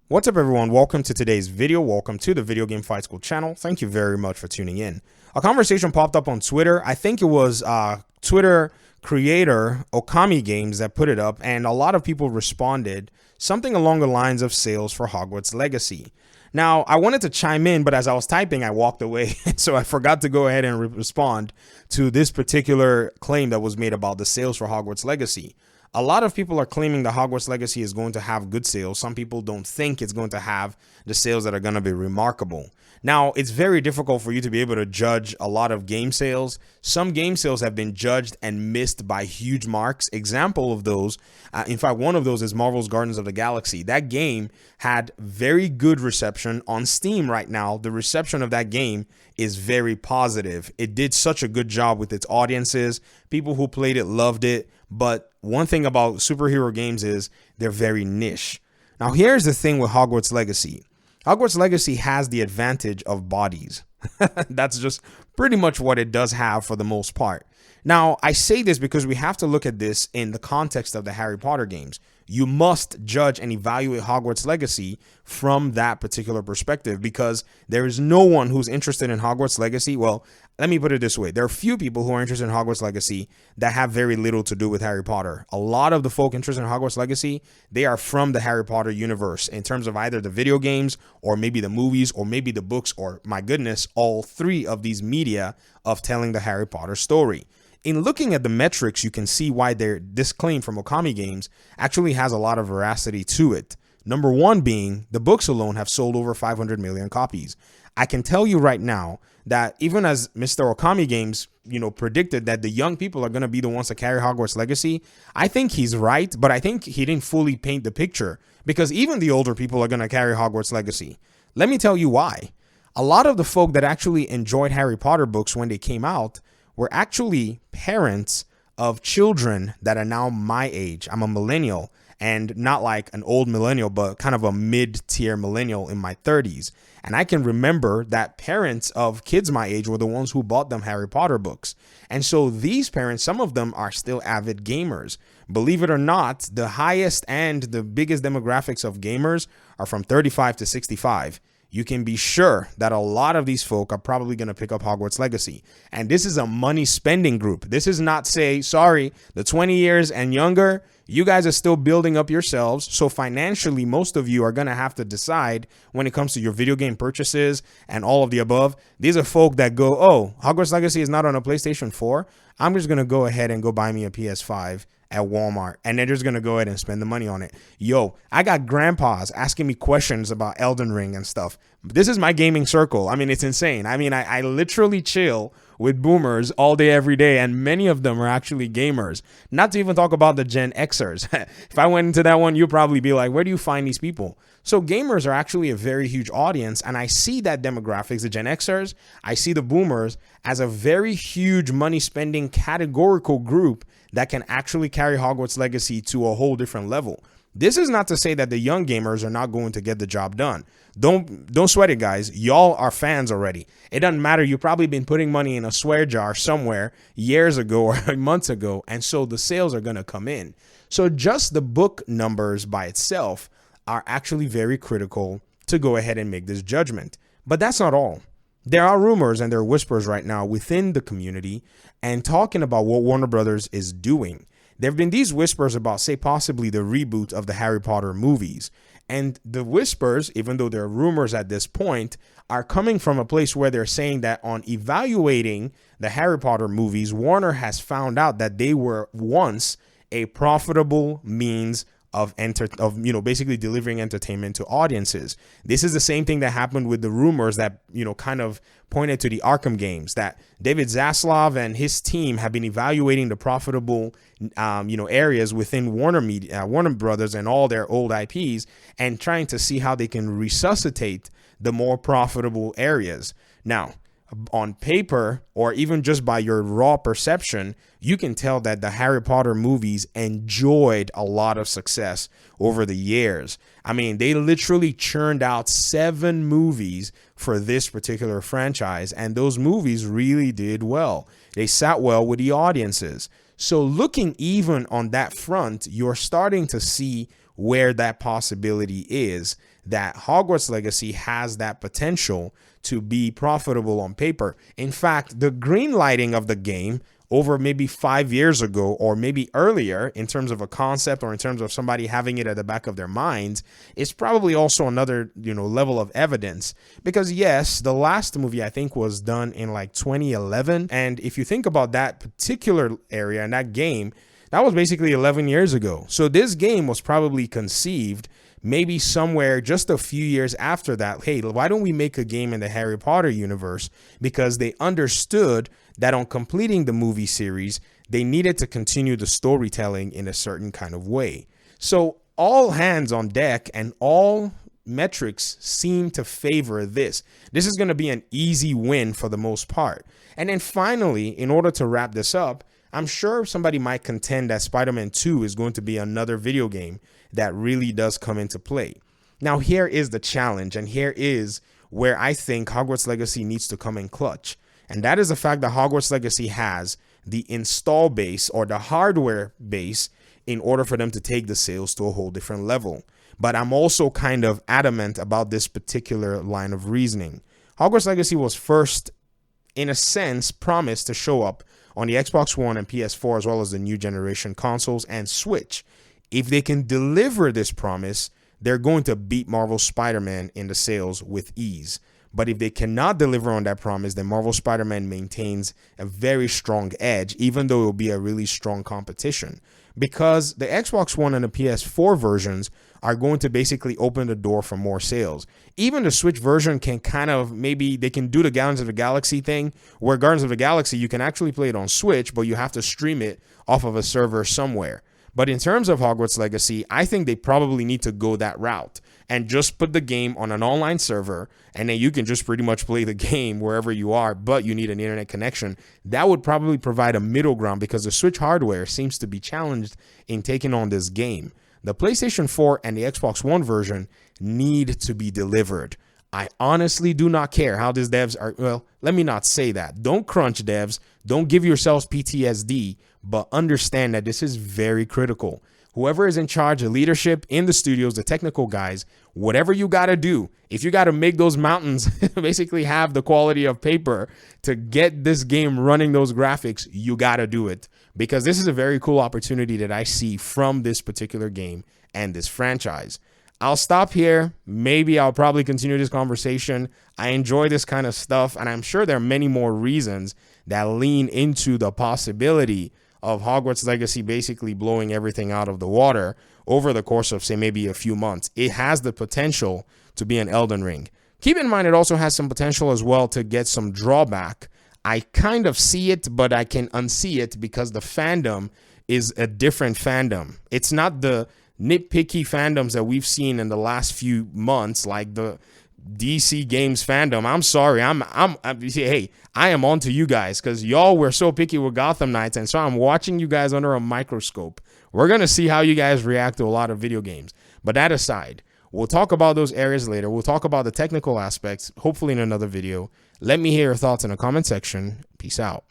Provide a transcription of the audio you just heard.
What's up, everyone? Welcome to today's video. Welcome to the Video Game Fight School channel. Thank you very much for tuning in. A conversation popped up on Twitter. I think it was Twitter creator Okami Games that put it up, and a lot of people responded something along the lines of sales for Hogwarts Legacy. Now, I wanted to chime in, but as I was typing, I walked away, so I forgot to go ahead and respond to this particular claim that was made about the sales for Hogwarts Legacy. A lot of people are claiming the Hogwarts Legacy is going to have good sales. Some people don't think it's going to have the sales that are going to be remarkable. Now, it's very difficult for you to be able to judge a lot of game sales. Some game sales have been judged and missed by huge marks. Example of those, in fact, one of those is Marvel's Guardians of the Galaxy. That game had very good reception on Steam right now. The reception of that game is very positive. It did such a good job with its audiences. People who played it loved it. But one thing about superhero games is they're very niche. Now, here's the thing with Hogwarts Legacy. Hogwarts Legacy has the advantage of bodies. That's just pretty much what it does have for the most part. Now, I say this because we have to look at this in the context of the Harry Potter games. You must judge and evaluate Hogwarts Legacy from that particular perspective, because there is no one who's interested in Hogwarts Legacy. Well, let me put it this way. There are few people who are interested in Hogwarts Legacy that have very little to do with Harry Potter. A lot of the folk interested in Hogwarts Legacy, they are from the Harry Potter universe in terms of either the video games or maybe the movies or maybe the books or, my goodness, all three of these media of telling the Harry Potter story. In looking at the metrics, you can see why this claim from Okami Games actually has a lot of veracity to it. Number one being, the books alone have sold over 500 million copies. I can tell you right now that even as Mr. Okami Games, predicted that the young people are going to be the ones to carry Hogwarts Legacy, I think he's right, but I think he didn't fully paint the picture, because even the older people are going to carry Hogwarts Legacy. Let me tell you why. A lot of the folk that actually enjoyed Harry Potter books when they came out were actually parents of children that are now my age. I'm a millennial, and not like an old millennial, but kind of a mid-tier millennial in my 30s. And I can remember that parents of kids my age were the ones who bought them Harry Potter books. And so these parents, some of them are still avid gamers. Believe it or not, the highest and the biggest demographics of gamers are from 35 to 65. You can be sure that a lot of these folk are probably going to pick up Hogwarts Legacy. And this is a money spending group. This is not sorry, the 20 years and younger, you guys are still building up yourselves. So financially, most of you are going to have to decide when it comes to your video game purchases and all of the above. These are folk that go, oh, Hogwarts Legacy is not on a PlayStation 4. I'm just going to go ahead and go buy me a PS5 at Walmart, and they're just going to go ahead and spend the money on it. Yo, I got grandpas asking me questions about Elden Ring and stuff. This is my gaming circle. I mean, it's insane. I mean, I literally chill with boomers all day, every day, and many of them are actually gamers. Not to even talk about the Gen Xers. If I went into that one, you'd probably be like, where do you find these people? So gamers are actually a very huge audience, and I see that demographics, the Gen Xers, I see the boomers as a very huge money spending categorical group that can actually carry Hogwarts Legacy to a whole different level. This is not to say that the young gamers are not going to get the job done. Don't sweat it, guys. Y'all are fans already. It doesn't matter. You've probably been putting money in a swear jar somewhere years ago or months ago, and so the sales are going to come in. So just the book numbers by itself are actually very critical to go ahead and make this judgment. But that's not all. There are rumors and there are whispers right now within the community and talking about what Warner Brothers is doing. There have been these whispers about, say, possibly the reboot of the Harry Potter movies. And the whispers, even though they're rumors at this point, are coming from a place where they're saying that on evaluating the Harry Potter movies, Warner has found out that they were once a profitable means of basically delivering entertainment to audiences. This is the same thing that happened with the rumors that, kind of pointed to the Arkham games, that David Zaslav and his team have been evaluating the profitable, areas within Warner Brothers and all their old IPs, and trying to see how they can resuscitate the more profitable areas. Now, on paper, or even just by your raw perception, you can tell that the Harry Potter movies enjoyed a lot of success over the years. I mean, they literally churned out 7 movies for this particular franchise, and those movies really did well. They sat well with the audiences. So looking even on that front, you're starting to see where that possibility is that Hogwarts Legacy has that potential to be profitable on paper. In fact, the green lighting of the game over maybe 5 years ago or maybe earlier in terms of a concept or in terms of somebody having it at the back of their minds is probably also another, level of evidence. Because yes, the last movie I think was done in like 2011. And if you think about that particular area and that game, that was basically 11 years ago. So this game was probably conceived maybe somewhere just a few years after that. Hey, why don't we make a game in the Harry Potter universe? Because they understood that on completing the movie series, they needed to continue the storytelling in a certain kind of way. So all hands on deck and all metrics seem to favor this. This is going to be an easy win for the most part. And then finally, in order to wrap this up, I'm sure somebody might contend that Spider-Man 2 is going to be another video game that really does come into play. Now, here is the challenge, and here is where I think Hogwarts Legacy needs to come in clutch. And that is the fact that Hogwarts Legacy has the install base or the hardware base in order for them to take the sales to a whole different level. But I'm also kind of adamant about this particular line of reasoning. Hogwarts Legacy was first, in a sense, promised to show up on the Xbox One and PS4 as well as the new generation consoles and Switch. If they can deliver this promise, they're going to beat Marvel Spider-Man in the sales with ease. But if they cannot deliver on that promise, then Marvel Spider-Man maintains a very strong edge, even though it will be a really strong competition. Because the Xbox One and the PS4 versions are going to basically open the door for more sales. Even the Switch version can kind of, maybe they can do the Guardians of the Galaxy thing, where Guardians of the Galaxy, you can actually play it on Switch, but you have to stream it off of a server somewhere. But in terms of Hogwarts Legacy, I think they probably need to go that route and just put the game on an online server, and then you can just pretty much play the game wherever you are, but you need an internet connection. That would probably provide a middle ground because the Switch hardware seems to be challenged in taking on this game. The PlayStation 4 and the Xbox One version need to be delivered. I honestly do not care how these devs are. Well, let me not say that. Don't crunch, devs. Don't give yourselves PTSD, but understand that this is very critical. Whoever is in charge of leadership in the studios, the technical guys, whatever you got to do, if you got to make those mountains basically have the quality of paper to get this game running those graphics, you got to do it. Because this is a very cool opportunity that I see from this particular game and this franchise. I'll stop here. Maybe I'll probably continue this conversation. I enjoy this kind of stuff, and I'm sure there are many more reasons that lean into the possibility of Hogwarts Legacy basically blowing everything out of the water over the course of, say, maybe a few months. It has the potential to be an Elden Ring. Keep in mind, it also has some potential as well to get some drawback. I kind of see it, but I can unsee it because the fandom is a different fandom. It's not the nitpicky fandoms that we've seen in the last few months, like the DC Games fandom. I'm sorry. Hey, I am on to you guys because y'all were so picky with Gotham Knights, and so I'm watching you guys under a microscope. We're going to see how you guys react to a lot of video games. But that aside, we'll talk about those areas later. We'll talk about the technical aspects, hopefully in another video. Let me hear your thoughts in the comment section. Peace out.